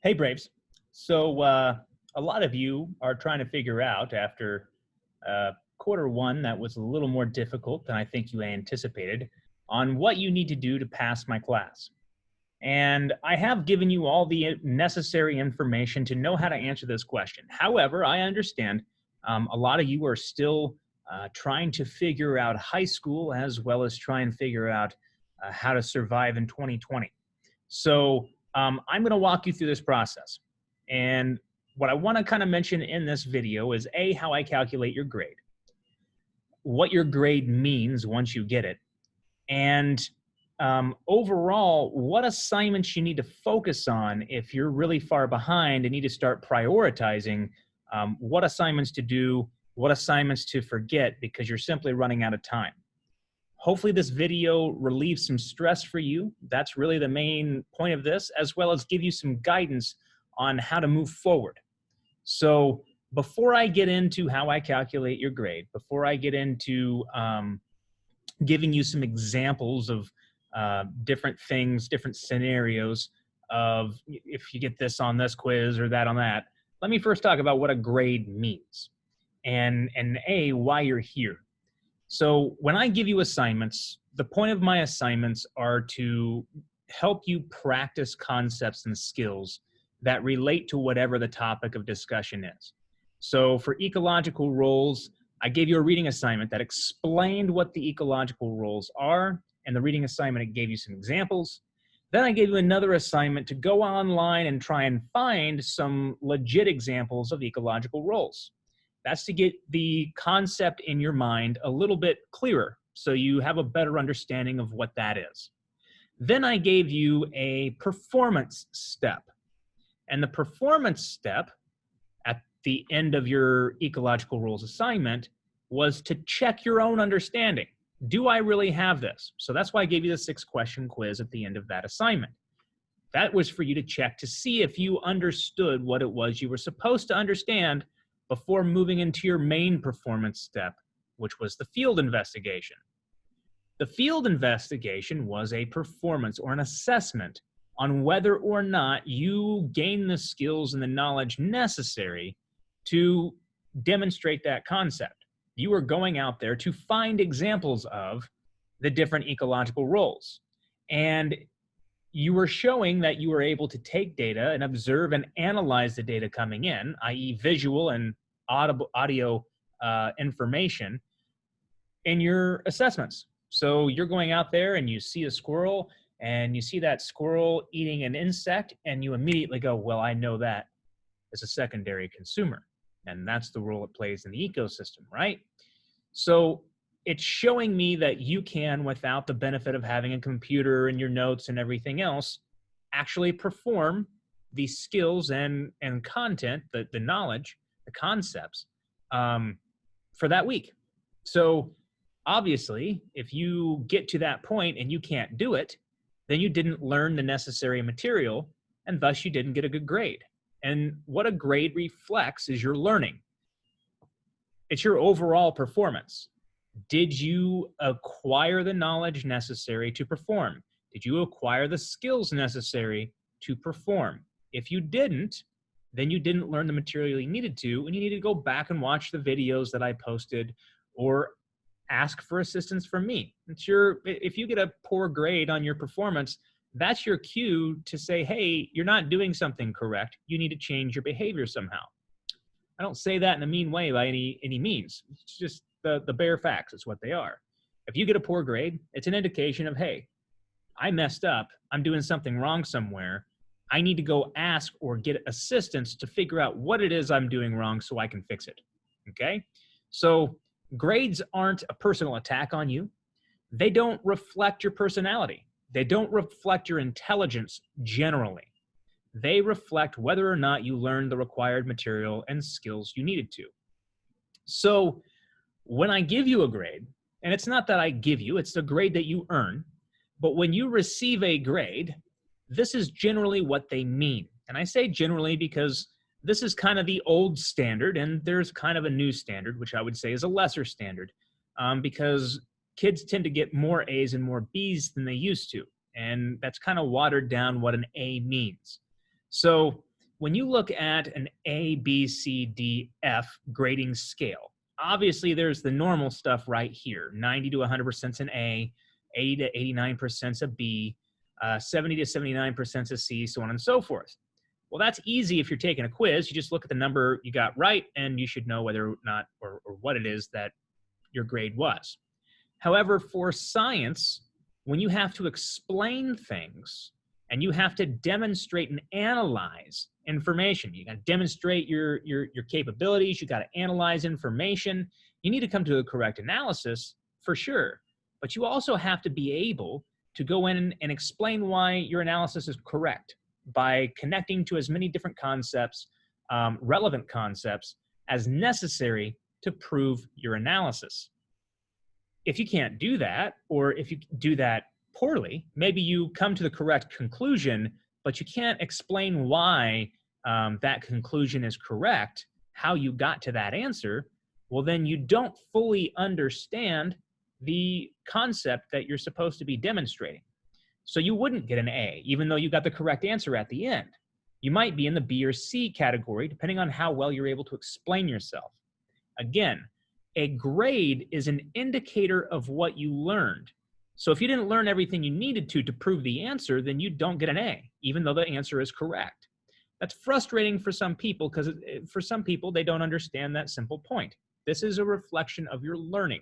Hey, Braves. So, a lot of you are trying to figure out after quarter one that was a little more difficult than I think you anticipated on what you need to do to pass my class. And I have given you all the necessary information to know how to answer this question. However, I understand a lot of you are still trying to figure out high school as well as try and figure out how to survive in 2020. So I'm going to walk you through this process. And what I want to kind of mention in this video is A, how I calculate your grade, what your grade means once you get it, and overall, what assignments you need to focus on if you're really far behind and need to start prioritizing what assignments to do, what assignments to forget because you're simply running out of time. Hopefully this video relieves some stress for you. That's really the main point of this, as well as give you some guidance on how to move forward. So before I get into how I calculate your grade, before I get into giving you some examples of different things, different scenarios of if you get this on this quiz or that on that, let me first talk about what a grade means and A, why you're here. So when I give you assignments, the point of my assignments are to help you practice concepts and skills that relate to whatever the topic of discussion is. So for ecological roles, I gave you a reading assignment that explained what the ecological roles are, and the reading assignment, it gave you some examples. Then I gave you another assignment to go online and try and find some legit examples of ecological roles. That's to get the concept in your mind a little bit clearer so you have a better understanding of what that is. Then I gave you a performance step. And the performance step at the end of your ecological rules assignment was to check your own understanding. Do I really have this? So that's why I gave you the 6-question quiz at the end of that assignment. That was for you to check to see if you understood what it was you were supposed to understand before moving into your main performance step, which was the field investigation. The field investigation was a performance or an assessment on whether or not you gain the skills and the knowledge necessary to demonstrate that concept. You were going out there to find examples of the different ecological roles. And you were showing that you were able to take data and observe and analyze the data coming in, i.e. visual and audio information in your assessments. So you're going out there and you see a squirrel and you see that squirrel eating an insect and you immediately go, well, I know that as a secondary consumer. And that's the role it plays in the ecosystem, right? So it's showing me that you can, without the benefit of having a computer and your notes and everything else, actually perform these skills and content, the knowledge, the concepts for that week. So obviously, if you get to that point and you can't do it, then you didn't learn the necessary material and thus you didn't get a good grade. And what a grade reflects is your learning. It's your overall performance. Did you acquire the knowledge necessary to perform? Did you acquire the skills necessary to perform? If you didn't, then you didn't learn the material you needed to, and you need to go back and watch the videos that I posted or ask for assistance from me. If you get a poor grade on your performance, that's your cue to say, hey, you're not doing something correct. You need to change your behavior somehow. I don't say that in a mean way by any means. It's just the bare facts. It's what they are. If you get a poor grade, it's an indication of, hey, I messed up. I'm doing something wrong somewhere. I need to go ask or get assistance to figure out what it is I'm doing wrong so I can fix it, okay? So grades aren't a personal attack on you. They don't reflect your personality. They don't reflect your intelligence generally. They reflect whether or not you learned the required material and skills you needed to. So when I give you a grade, and it's not that I give you, it's the grade that you earn, but when you receive a grade, this is generally what they mean. And I say generally because this is kind of the old standard, and there's kind of a new standard, which I would say is a lesser standard, because kids tend to get more A's and more B's than they used to. And that's kind of watered down what an A means. So when you look at an A, B, C, D, F grading scale, obviously there's the normal stuff right here. 90 to 100% is an A, 80 to 89% is a B, 70 to 79% is a C, so on and so forth. Well, that's easy if you're taking a quiz. You just look at the number you got right, and you should know whether or not or what it is that your grade was. However, for science, when you have to explain things and you have to demonstrate and analyze information, you got to demonstrate your capabilities, you got to analyze information, you need to come to a correct analysis for sure. But you also have to be able to go in and explain why your analysis is correct by connecting to as many different concepts, relevant concepts, as necessary to prove your analysis. If you can't do that, or if you do that poorly, maybe you come to the correct conclusion, but you can't explain why that conclusion is correct, how you got to that answer, well, then you don't fully understand the concept that you're supposed to be demonstrating. So you wouldn't get an A, even though you got the correct answer at the end. You might be in the B or C category, depending on how well you're able to explain yourself. Again, a grade is an indicator of what you learned. So if you didn't learn everything you needed to prove the answer, then you don't get an A, even though the answer is correct. That's frustrating for some people because for some people, they don't understand that simple point. This is a reflection of your learning,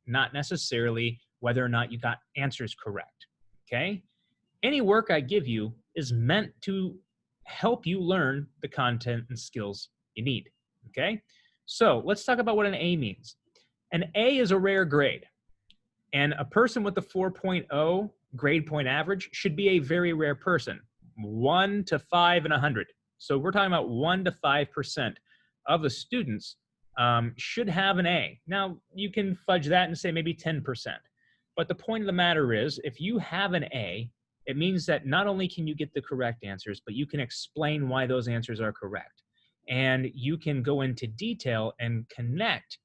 not necessarily whether or not you got answers correct, okay? Any work I give you is meant to help you learn the content and skills you need, okay? So let's talk about what an A means. An A is a rare grade, and a person with a 4.0 grade point average should be a very rare person, 1 to 5 in 100. So we're talking about 1 to 5% of the students should have an A. Now, you can fudge that and say maybe 10%. But the point of the matter is, if you have an A, it means that not only can you get the correct answers, but you can explain why those answers are correct. And you can go into detail and connect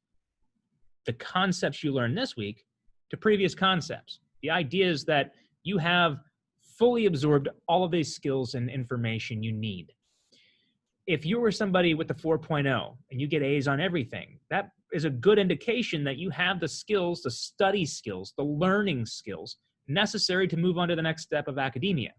the concepts you learned this week to previous concepts. The idea is that you have fully absorbed all of these skills and information you need. If you were somebody with the 4.0 and you get A's on everything, that is a good indication that you have the skills, the study skills, the learning skills necessary to move on to the next step of academia,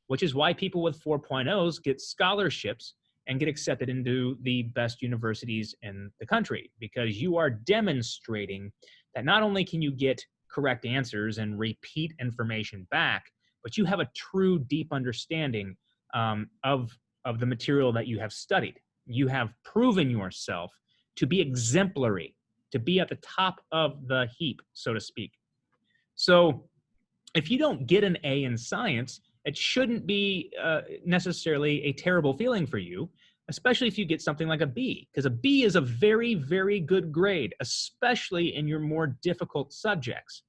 which is why people with 4.0s get scholarships and get accepted into the best universities in the country, because you are demonstrating that not only can you get correct answers and repeat information back, but you have a true deep understanding of the material that you have studied. You have proven yourself to be exemplary, to be at the top of the heap, so to speak. So if you don't get an A in science, it shouldn't be necessarily a terrible feeling for you, especially if you get something like a B, because a B is a very, very good grade, especially in your more difficult subjects.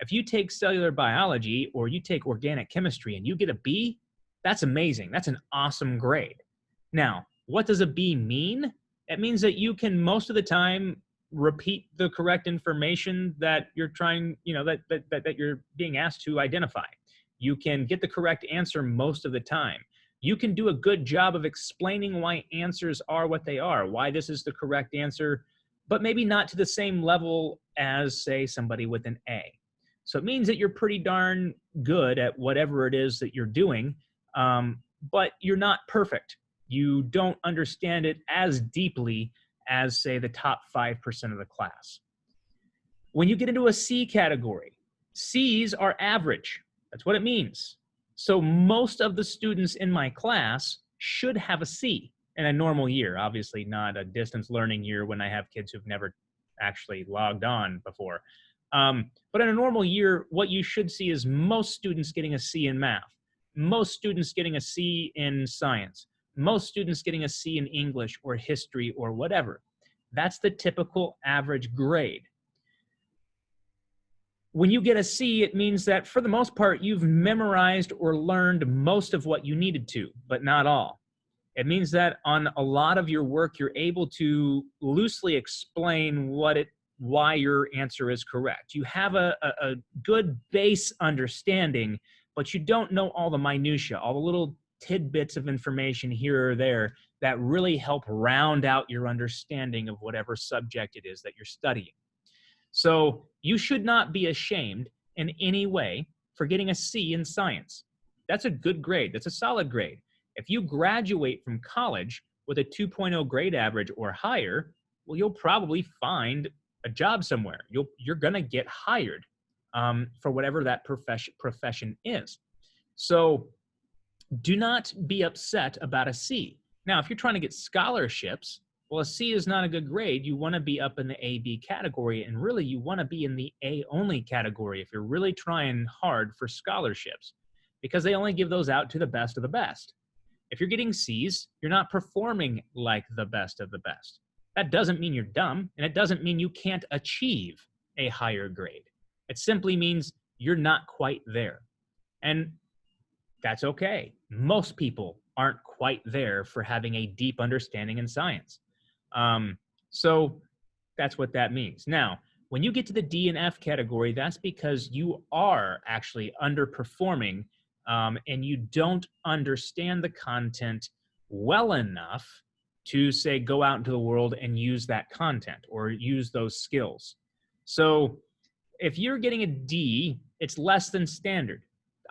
If you take cellular biology or you take organic chemistry and you get a B, that's amazing. That's an awesome grade. Now, what does a B mean? It means that you can most of the time repeat the correct information that you're trying, that you're being asked to identify. You can get the correct answer most of the time. You can do a good job of explaining why answers are what they are, why this is the correct answer, but maybe not to the same level as, say, somebody with an A. So it means that you're pretty darn good at whatever it is that you're doing, but you're not perfect. You don't understand it as deeply as, say, the top 5% of the class. When you get into a C category, C's are average. That's what it means. So most of the students in my class should have a C in a normal year, obviously not a distance learning year when I have kids who've never actually logged on before. But in a normal year, what you should see is most students getting a C in math, most students getting a C in science, most students getting a C in English or history or whatever. That's the typical average grade. When you get a C, it means that for the most part, you've memorized or learned most of what you needed to, but not all. It means that on a lot of your work, you're able to loosely explain why your answer is correct. You have a good base understanding, but you don't know all the minutia, all the little tidbits of information here or there that really help round out your understanding of whatever subject it is that you're studying. So you should not be ashamed in any way for getting a C in science. That's a good grade. That's a solid grade. If you graduate from college with a 2.0 grade average or higher, well, you'll probably find a job somewhere. You're going to get hired for whatever that profession is. So do not be upset about a C. Now, if you're trying to get scholarships, well, a C is not a good grade. You want to be up in the A-B category, and really you want to be in the A-only category if you're really trying hard for scholarships, because they only give those out to the best of the best. If you're getting C's, you're not performing like the best of the best. That doesn't mean you're dumb, and it doesn't mean you can't achieve a higher grade. It simply means you're not quite there. And that's okay. Most people aren't quite there for having a deep understanding in science. So that's what that means. Now, when you get to the D and F category, that's because you are actually underperforming and you don't understand the content well enough to, say, go out into the world and use that content or use those skills. So if you're getting a D, it's less than standard.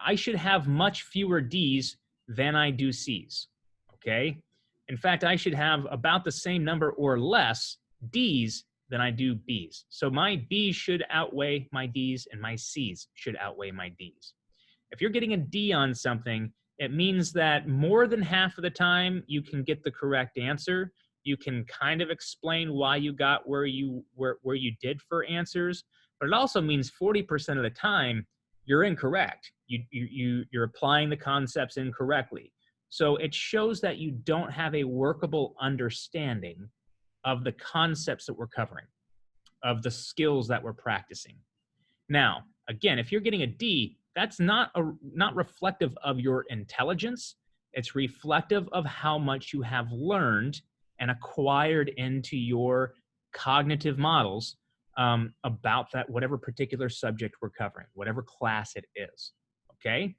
I should have much fewer Ds than I do Cs, okay? In fact, I should have about the same number or less Ds than I do Bs. So my Bs should outweigh my Ds and my Cs should outweigh my Ds. If you're getting a D on something, it means that more than half of the time you can get the correct answer. You can kind of explain why you got where you did for answers, but it also means 40% of the time you're incorrect. You're applying the concepts incorrectly. So it shows that you don't have a workable understanding of the concepts that we're covering, of the skills that we're practicing. Now, again, if you're getting a D, that's not reflective of your intelligence. It's reflective of how much you have learned and acquired into your cognitive models about that whatever particular subject we're covering, whatever class it is, okay?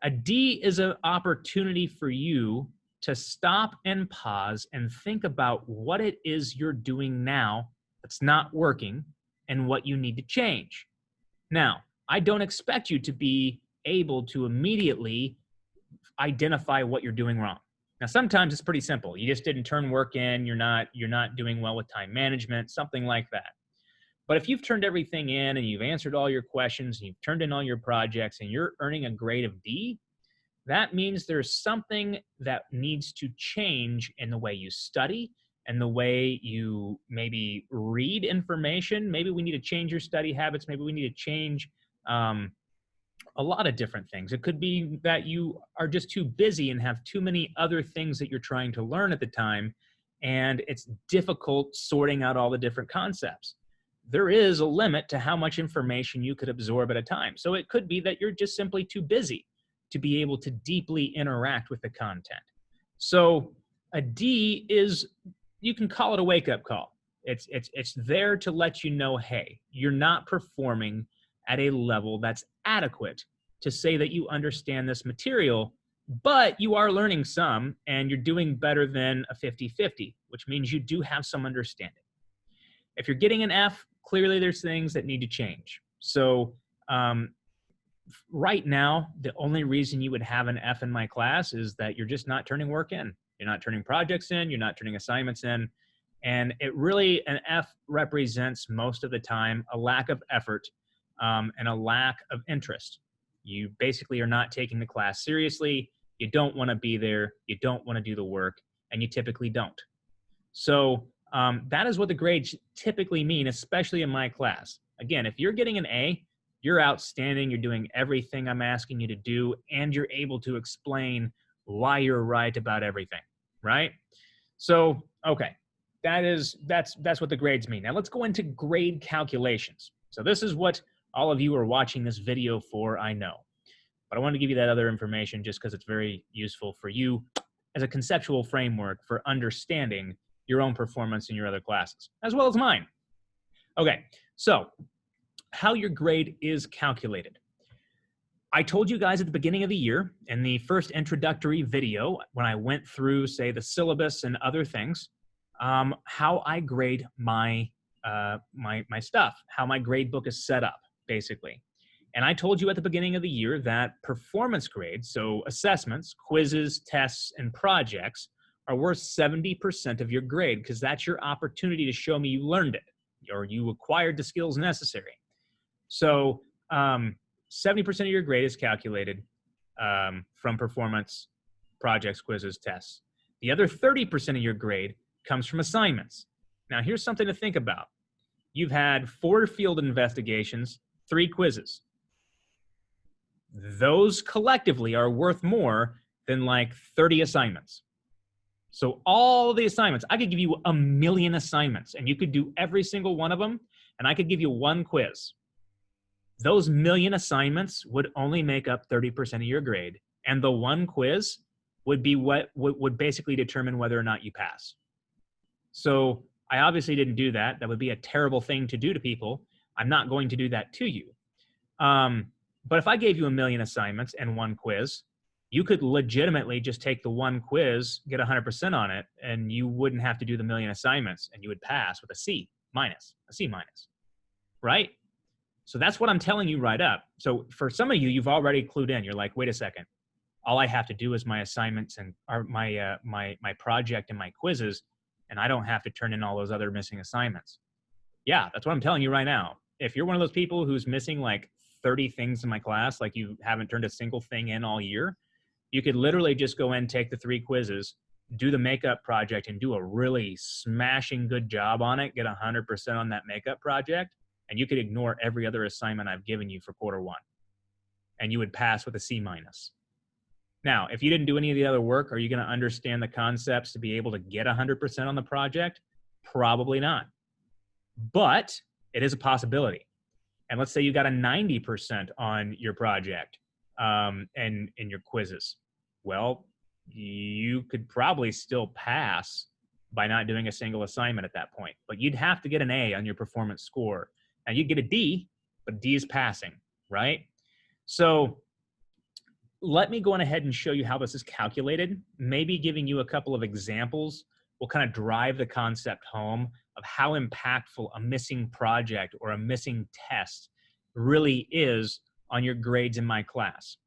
A D is an opportunity for you to stop and pause and think about what it is you're doing now that's not working and what you need to change. Now, I don't expect you to be able to immediately identify what you're doing wrong. Now, sometimes it's pretty simple. You just didn't turn work in, you're not doing well with time management, something like that. But if you've turned everything in and you've answered all your questions, and you've turned in all your projects, and you're earning a grade of D, that means there's something that needs to change in the way you study and the way you maybe read information. Maybe we need to change your study habits. Maybe we need to change a lot of different things. It could be that you are just too busy and have too many other things that you're trying to learn at the time, and it's difficult sorting out all the different concepts. There is a limit to how much information you could absorb at a time. So it could be that you're just simply too busy to be able to deeply interact with the content. So a D is, you can call it a wake-up call. It's there to let you know, hey, you're not performing at a level that's adequate to say that you understand this material, but you are learning some and you're doing better than a 50-50, which means you do have some understanding. If you're getting an F, clearly there's things that need to change. So right now, the only reason you would have an F in my class is that you're just not turning work in. You're not turning projects in, you're not turning assignments in. And it really, an F represents most of the time a lack of effort and a lack of interest. You basically are not taking the class seriously. You don't want to be there. You don't want to do the work, and you typically don't. So that is what the grades typically mean, especially in my class. Again, if you're getting an A, you're outstanding. You're doing everything I'm asking you to do, and you're able to explain why you're right about everything, right? So, okay, that's what the grades mean. Now let's go into grade calculations. So this is what all of you are watching this video for, I know. But I want to give you that other information just because it's very useful for you as a conceptual framework for understanding your own performance in your other classes, as well as mine. Okay, so how your grade is calculated. I told you guys at the beginning of the year in the first introductory video, when I went through, say, the syllabus and other things, how I grade my my stuff, how my grade book is set up, basically. And I told you at the beginning of the year that performance grades, so assessments, quizzes, tests, and projects, are worth 70% of your grade because that's your opportunity to show me you learned it or you acquired the skills necessary. So 70% of your grade is calculated from performance, projects, quizzes, tests. The other 30% of your grade comes from assignments. Now, here's something to think about. You've had 4 field investigations, 3 quizzes. Those collectively are worth more than like 30 assignments. So all the assignments, I could give you 1,000,000 assignments and you could do every single one of them, and I could give you 1 quiz. Those 1,000,000 assignments would only make up 30% of your grade, and the 1 quiz would be what would basically determine whether or not you pass. So I obviously didn't do that. That would be a terrible thing to do to people. I'm not going to do that to you. But if I gave you 1,000,000 assignments and 1 quiz, you could legitimately just take the 1 quiz, get 100% on it, and you wouldn't have to do the 1,000,000 assignments, and you would pass with a C minus, right? So that's what I'm telling you right up. So for some of you, you've already clued in. You're like, wait a second. All I have to do is my assignments and my project and my quizzes, and I don't have to turn in all those other missing assignments. Yeah, that's what I'm telling you right now. If you're one of those people who's missing like 30 things in my class, like you haven't turned a single thing in all year, you could literally just go in, take the 3 quizzes, do the makeup project, and do a really smashing good job on it, get 100% on that makeup project, and you could ignore every other assignment I've given you for quarter 1, and you would pass with a C minus. Now, if you didn't do any of the other work, are you going to understand the concepts to be able to get 100% on the project? Probably not. But it is a possibility. And let's say you got a 90% on your project and in your quizzes. Well, you could probably still pass by not doing a single assignment at that point. But you'd have to get an A on your performance score. Now, you'd get a D, but D is passing, right? So let me go on ahead and show you how this is calculated. Maybe giving you a couple of examples will kind of drive the concept home of how impactful a missing project or a missing test really is on your grades in my class.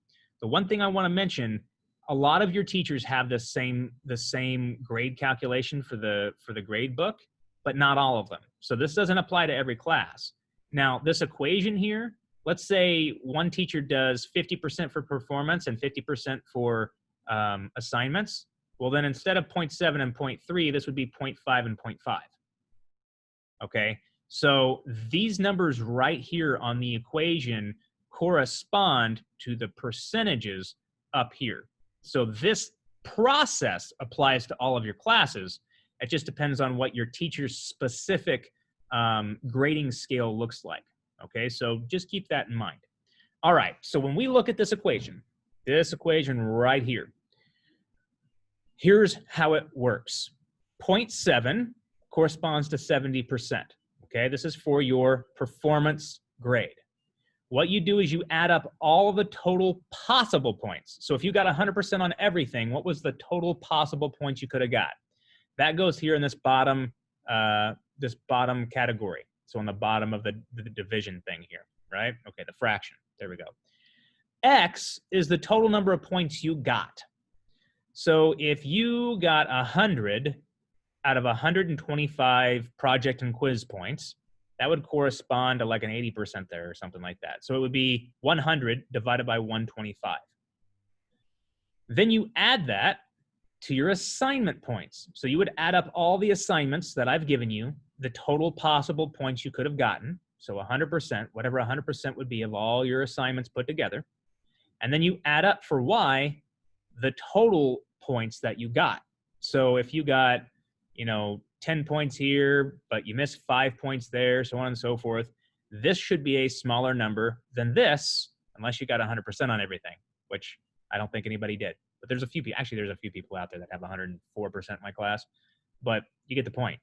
The one thing I want to mention, a lot of your teachers have the same grade calculation for the grade book, but not all of them. So this doesn't apply to every class. Now, this equation here, let's say one teacher does 50% for performance and 50% for assignments. Well, then instead of 0.7 and 0.3, this would be 0.5 and 0.5. Okay, so these numbers right here on the equation correspond to the percentages up here. So this process applies to all of your classes. It just depends on what your teacher's specific grading scale looks like. Okay, so just keep that in mind. All right, so when we look at this equation right here, here's how it works. 0.7 corresponds to 70%. Okay, this is for your performance grade. What you do is you add up all the total possible points. So if you got 100% on everything, what was the total possible points you could have got? That goes here in this bottom category. So on the bottom of the division thing here, right? Okay, the fraction. There we go. X is the total number of points you got. So if you got 100 out of 125 project and quiz points, that would correspond to like an 80% there or something like that. So it would be 100 divided by 125. Then you add that to your assignment points. So you would add up all the assignments that I've given you, the total possible points you could have gotten. So 100%, whatever 100% would be of all your assignments put together. And then you add up for Y the total points that you got. So if you got, 10 points here, but you missed 5 points there, so on and so forth, this should be a smaller number than this, unless you got 100% on everything, which I don't think anybody did. But there's a few people out there that have 104% in my class, but you get the point.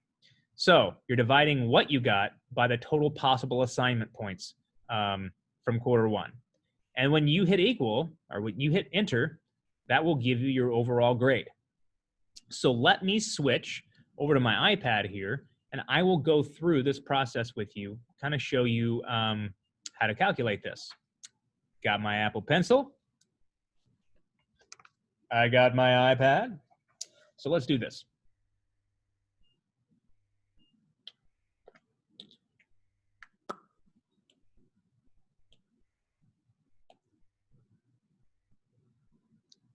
So you're dividing what you got by the total possible assignment points from quarter 1. And when you hit equal, or when you hit enter, that will give you your overall grade. So let me switch over to my iPad here, and I will go through this process with you, kind of show you how to calculate this. Got my Apple Pencil. I got my iPad. So let's do this.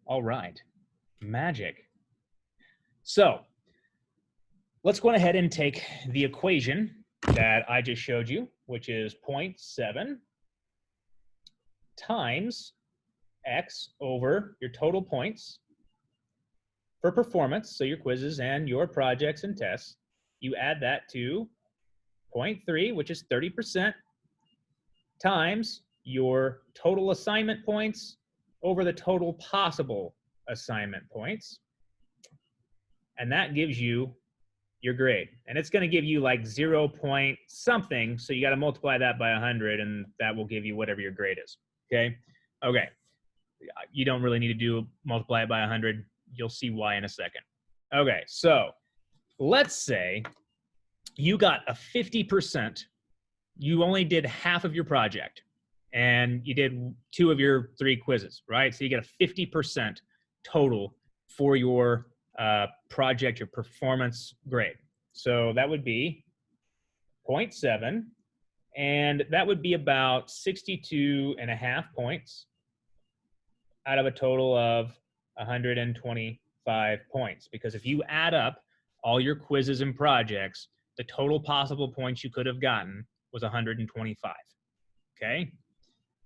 All right, magic. So let's go ahead and take the equation that I just showed you, which is 0.7 times x over your total points for performance, so your quizzes and your projects and tests. You add that to 0.3, which is 30%, times your total assignment points over the total possible assignment points. And that gives you your grade. And it's going to give you like 0 point something, so you got to multiply that by 100, and that will give you whatever your grade is. Okay? Okay. You don't really need to do multiply it by 100. You'll see why in a second. Okay, so let's say you got a 50%. You only did half of your project, and you did 2 of your 3 quizzes, right? So you get a 50% total for your project, your performance grade. So that would be 0.7, and that would be about 62.5 points out of a total of 125 points. Because if you add up all your quizzes and projects, the total possible points you could have gotten was 125. Okay?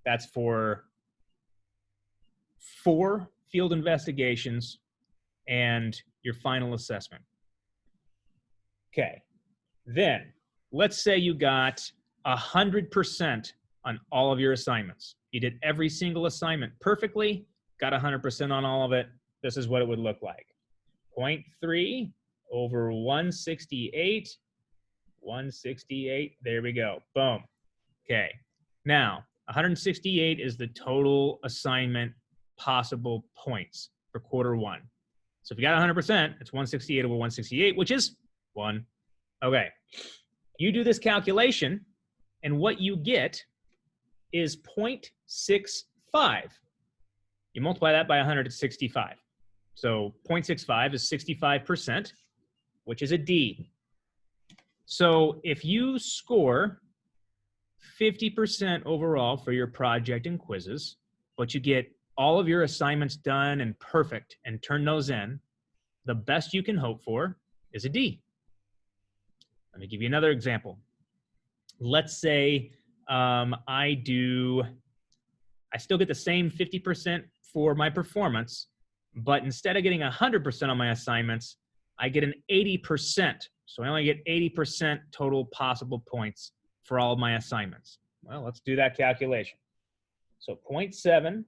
That's for 4 field investigations and your final assessment. Okay. Then let's say you got 100% on all of your assignments. You did every single assignment perfectly, got 100% on all of it. This is what it would look like. 0.3 over 168. 168, there we go. Boom. Okay. Now, 168 is the total assignment possible points for quarter 1. So if you got 100%, it's 168 over 168, which is 1. Okay. You do this calculation, and what you get is 0.65. You multiply that by 100, it's 65. So 0.65 is 65%, which is a D. So if you score 50% overall for your project and quizzes, but you get all of your assignments done and perfect and turn those in, the best you can hope for is a D. Let me give you another example. Let's say I still get the same 50% for my performance, but instead of getting 100% on my assignments, I get an 80%. So I only get 80% total possible points for all of my assignments. Well, let's do that calculation. So 0.7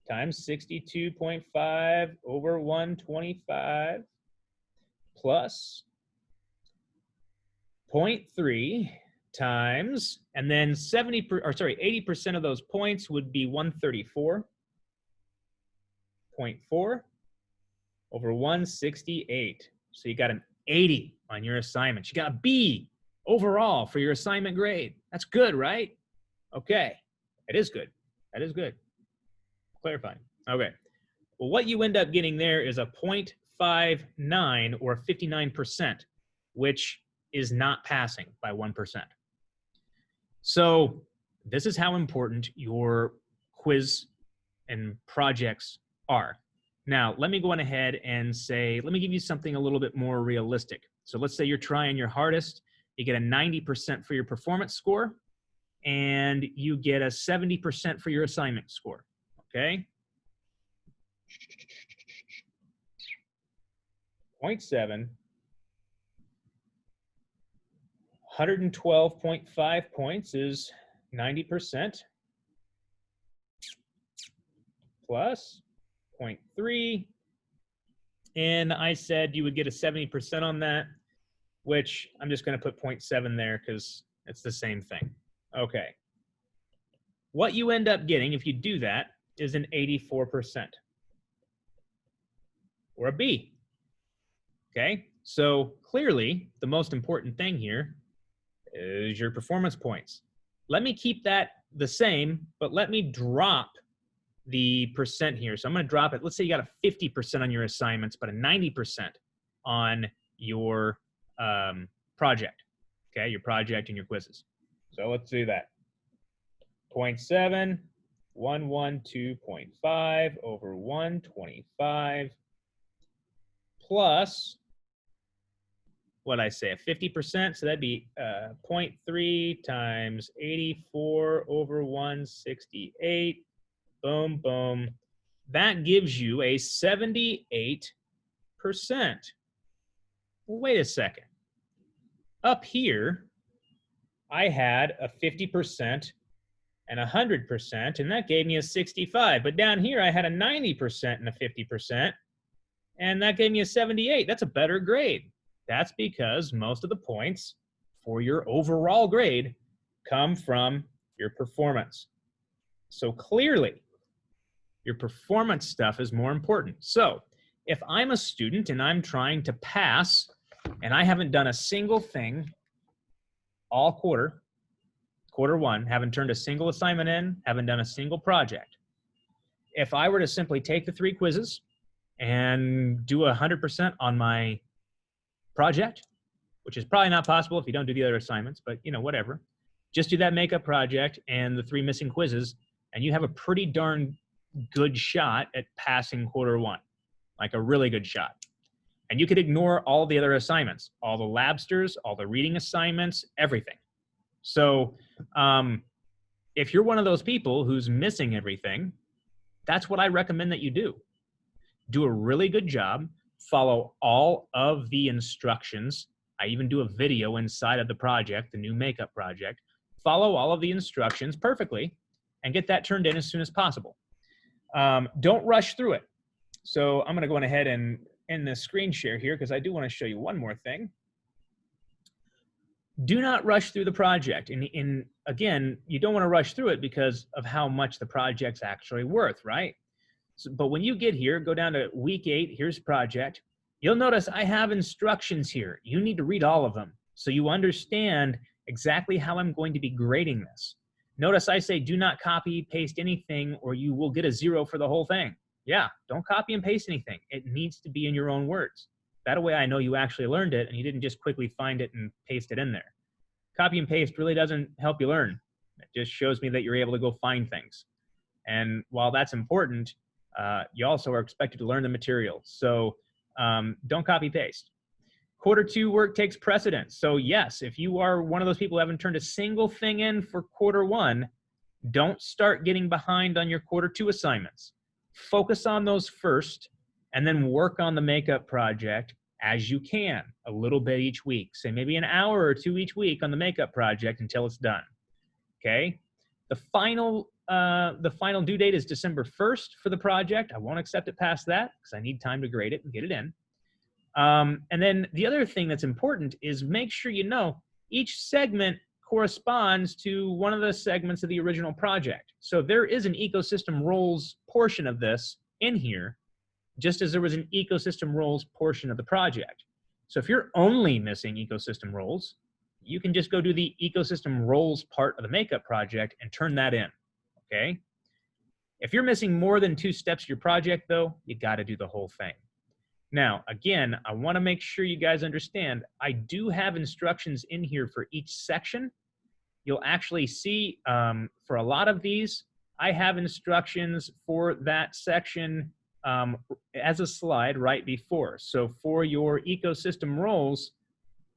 times 62.5 over 125 plus 0.3 times, and then 80% of those points would be 134.4 over 168. So you got an 80 on your assignments. You got a B overall for your assignment grade. That's good, right? Okay. It is good. That is good. Clarifying. Okay. Well, what you end up getting there is a 0.59 or 59%, which is not passing by 1%. So this is how important your quiz and projects are. Now, let me go on ahead and say, let me give you something a little bit more realistic. So let's say you're trying your hardest, you get a 90% for your performance score, and you get a 70% for your assignment score, okay? 0.7, 112.5 points is 90% plus 0.3, and I said you would get a 70% on that, which I'm just going to put 0.7 there because it's the same thing. Okay. what you end up getting if you do that is an 84% or a B. Okay, so clearly the most important thing here is your performance points. Let me keep that the same, but let me drop the percent here. So I'm going to drop it. Let's say you got a 50% on your assignments, but a 90% on your project. Okay, your project and your quizzes. So let's do that. 0.7, 112.5 over 125 plus, what I say, a 50%. So that'd be 0.3 times 84 over 168. Boom, boom. That gives you a 78%. Well, wait a second. Up here, I had a 50% and 100%, and that gave me a 65. But down here, I had a 90% and a 50%, and that gave me a 78. That's a better grade. That's because most of the points for your overall grade come from your performance. So clearly, your performance stuff is more important. So if I'm a student and I'm trying to pass and I haven't done a single thing all quarter one, haven't turned a single assignment in, haven't done a single project. If I were to simply take the 3 quizzes and do 100% on my project, which is probably not possible if you don't do the other assignments, but you know, whatever. Just do that makeup project and the 3 missing quizzes, and you have a pretty darn good shot at passing quarter 1, like a really good shot. And you could ignore all the other assignments, all the labsters, all the reading assignments, everything. So if you're one of those people who's missing everything, that's what I recommend that you do. Do a really good job, follow all of the instructions. I even do a video inside of the project, the new makeup project. Follow all of the instructions perfectly and get that turned in as soon as possible. Don't rush through it. So I'm going to go ahead and end this screen share here because I do want to show you one more thing. Do not rush through the project. And again, you don't want to rush through it because of how much the project's actually worth, right? So, but when you get here, go down to week 8, here's project. You'll notice I have instructions here. You need to read all of them so you understand exactly how I'm going to be grading this. Notice I say do not copy, paste anything, or you will get a 0 for the whole thing. Yeah, don't copy and paste anything. It needs to be in your own words. That way I know you actually learned it and you didn't just quickly find it and paste it in there. Copy and paste really doesn't help you learn. It just shows me that you're able to go find things. And while that's important, you also are expected to learn the material. So don't copy paste. Quarter 2 work takes precedence. So yes, if you are one of those people who haven't turned a single thing in for quarter 1, don't start getting behind on your quarter 2 assignments. Focus on those first and then work on the makeup project as you can, a little bit each week. Say maybe an hour or 2 each week on the makeup project until it's done. Okay? The final due date is December 1st for the project. I won't accept it past that because I need time to grade it and get it in. And then the other thing that's important is make sure you know each segment corresponds to one of the segments of the original project. So there is an ecosystem roles portion of this in here, just as there was an ecosystem roles portion of the project. So if you're only missing ecosystem roles, you can just go do the ecosystem roles part of the makeup project and turn that in, okay? If you're missing more than 2 steps of your project though, you gotta do the whole thing. Now, again, I wanna make sure you guys understand, I do have instructions in here for each section. You'll actually see for a lot of these, I have instructions for that section as a slide right before. So for your ecosystem roles,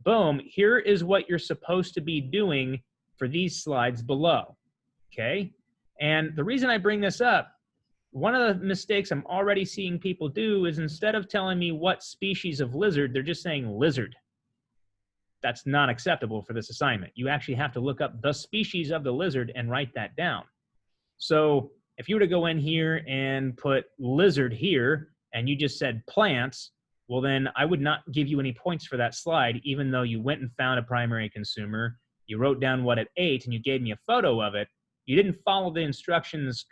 boom, here is what you're supposed to be doing for these slides below, okay? And the reason I bring this up, one of the mistakes I'm already seeing people do is instead of telling me what species of lizard, they're just saying lizard. That's not acceptable for this assignment. You actually have to look up the species of the lizard and write that down. So if you were to go in here and put lizard here and you just said plants, well then I would not give you any points for that slide, even though you went and found a primary consumer, you wrote down what it ate and you gave me a photo of it, you didn't follow the instructions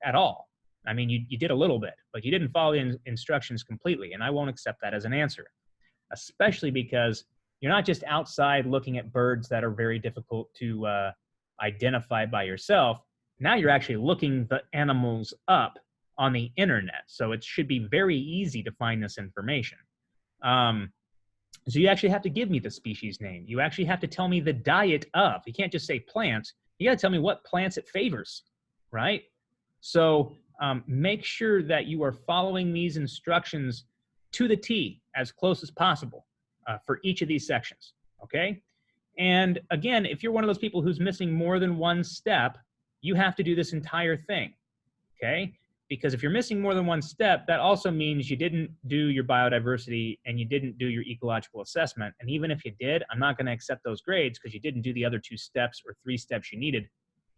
at all. I mean, you did a little bit, but you didn't follow the instructions completely, and I won't accept that as an answer, especially because you're not just outside looking at birds that are very difficult to identify by yourself. Now you're actually looking the animals up on the internet, so it should be very easy to find this information. So you actually have to give me the species name. You actually have to tell me the diet of. You can't just say plants. You got to tell me what plants it favors, right? So make sure that you are following these instructions to the T as close as possible for each of these sections, okay? And again, if you're one of those people who's missing more than one step, you have to do this entire thing, okay? Because if you're missing more than one step, that also means you didn't do your biodiversity and you didn't do your ecological assessment. And even if you did, I'm not going to accept those grades because you didn't do the other 2 steps or 3 steps you needed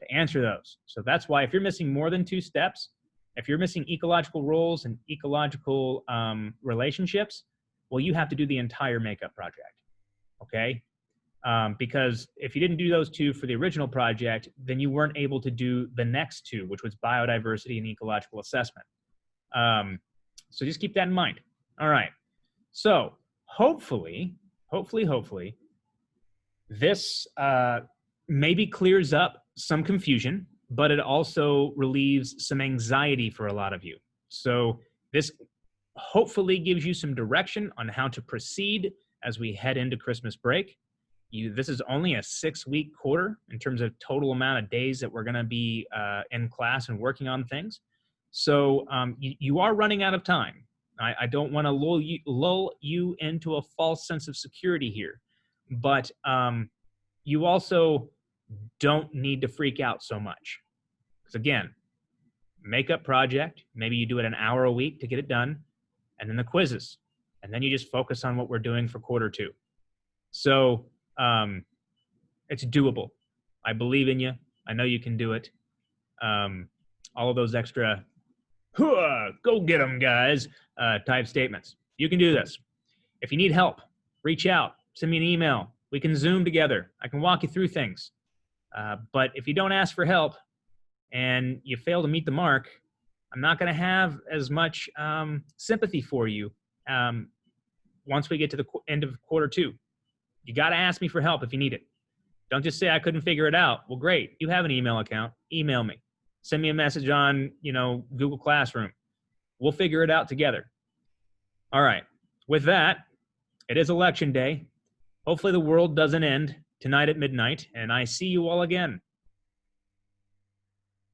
to answer those. So that's why if you're missing more than 2 steps, if you're missing ecological roles and ecological relationships, well, you have to do the entire makeup project, okay? Because if you didn't do those 2 for the original project, then you weren't able to do the next 2, which was biodiversity and ecological assessment. So just keep that in mind. All right. So hopefully, this maybe clears up some confusion, but it also relieves some anxiety for a lot of you. So this hopefully gives you some direction on how to proceed as we head into Christmas break. This is only a 6-week quarter in terms of total amount of days that we're going to be in class and working on things. So you are running out of time. I don't want to lull you into a false sense of security here, but you also don't need to freak out so much. Because again, makeup project, maybe you do it an hour a week to get it done, and then the quizzes, and then you just focus on what we're doing for quarter 2. So it's doable. I believe in you. I know you can do it. All of those extra, go get them, guys, type statements. You can do this. If you need help, reach out, send me an email. We can Zoom together. I can walk you through things. But if you don't ask for help and you fail to meet the mark, I'm not going to have as much sympathy for you once we get to the end of quarter 2. You got to ask me for help if you need it. Don't just say I couldn't figure it out. Well, great. You have an email account. Email me. Send me a message on, Google Classroom. We'll figure it out together. All right. With that, it is election day. Hopefully the world doesn't end tonight at midnight, and I see you all again.